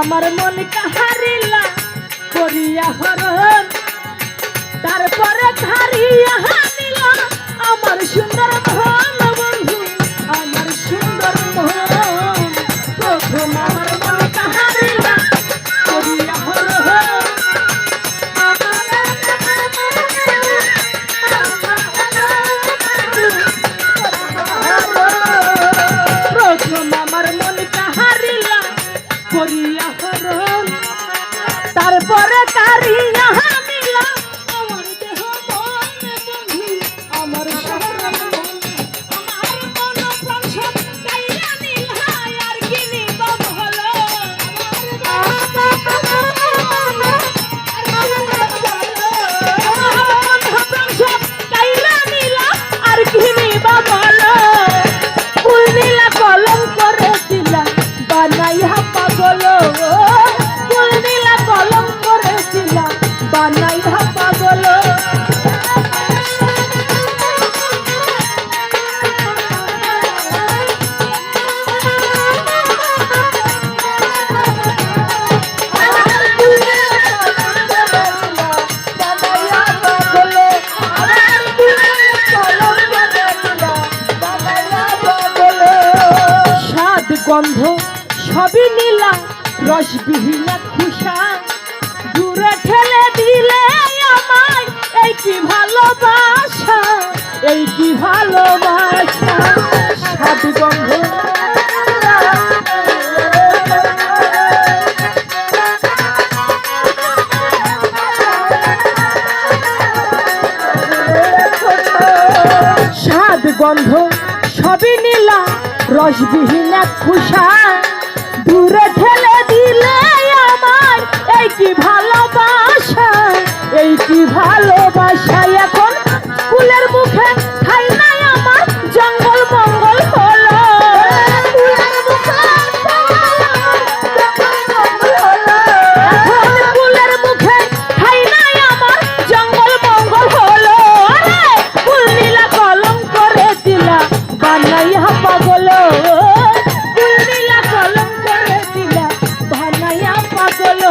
আমার মন কাহারিলা করিয়া হরণ তারপরে ধারিয়া নিল আমার সুন্দর মন বন্ধু আমার সুন্দর মন প্রথম আমার মন কাহারিলা করিয়া হরণ প্রথম আমার মন কাহারিলা করিয়া হরণ তারপরে কারিয়া নিল আমার দেহ মন বন্ধু আমার শরণ আমার মন প্রাণ সব কাইয়া নিল আর কি নিব ভালো প্রাণ সব কাইয়া নিল আর কি নিব ভালো ফুল নীলা কলম করে দিলা বানাইয়া পাগল ফুল নীলা কলম করে দিলা বানাইয়া পাগল স্বাদ গন্ধ সবই নীলা রসবিহীন খুশা দূরে ঠেলে দিলে আমায় এই কি ভালোবাসা এই কি ভালোবাসা স্বাদ গন্ধ স্বাদ গন্ধ সবই নীলা রসবিহীন খুশা দূরে ঠেলে দিলে আমার এই কি ভালোবাসা এই কি ভালোবাসা এখন ফুলের মুখে ঠাই নাই আমার জঙ্গল মঙ্গল হলো এখন ফুলের মুখে ঠাই নাই আমার জঙ্গল মঙ্গল হলো ফুল নীলা কলম করে দিলা বানাইয়া পাগল ফুল নীলা কলম করে দিলা বানাইয়া পাগল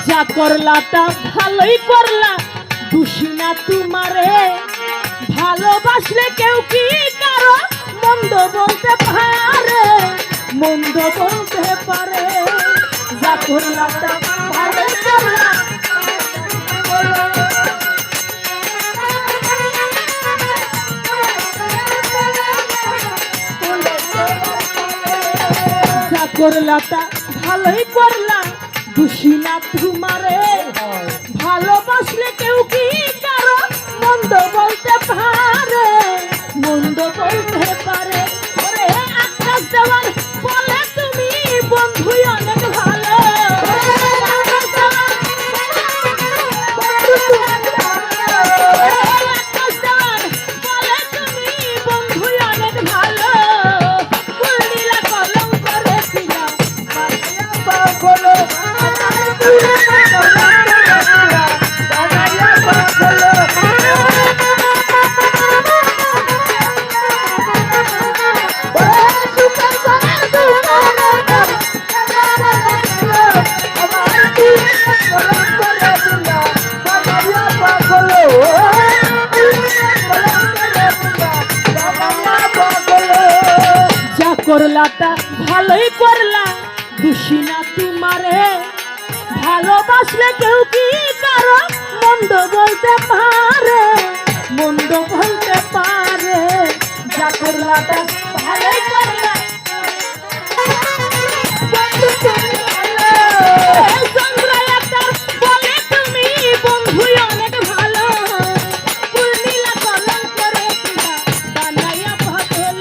যা করলাটা ভালোই করলা দোষী না তোমারে ভালোবাসলে কেউ কি কারো মন্দ বলতে পারে মন্দ বলতে পারে যা করলাটা ভালোই করলা যা করলাটা ভালোই করলা দোষী না তোমারে ভালোবাসলে কেউ কি কারো মন্দ বলতে পারে মন্দ বলতে পারে ওরে আকাশ দেওয়ান বলে তুমি বন্ধু অনেক ভালো আকাশ দেওয়ান বলে তুমি বন্ধু অনেক ভালো ফুল নীলা কলম করে দিলা পাগল যা করলাটা ভালোই করলা দোষী না তোমারে ভালোবাসলে কেউ কি কারো মন্দ বলতে পারে মন্দ বলতে পারে যা করলাটা ভালোই করলা বলে তুমি বন্ধু অনেক ভালো ফুল নীলা কলম করে দিলা বানাইয়া পাগল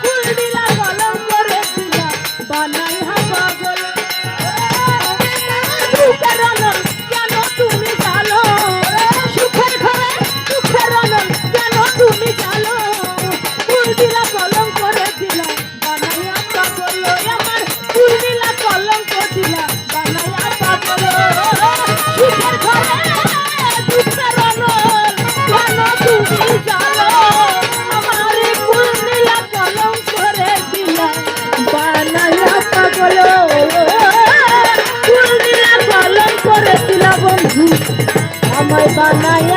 ফুল নীলা কলম করে দিলা বানাইয়া পাগল কেন তুমি জানো সুখের ঘরে সুখের কেন তুমি জানো বলো ফুল দিলা কলম করে দিলা বন্ধু আমায় বানায়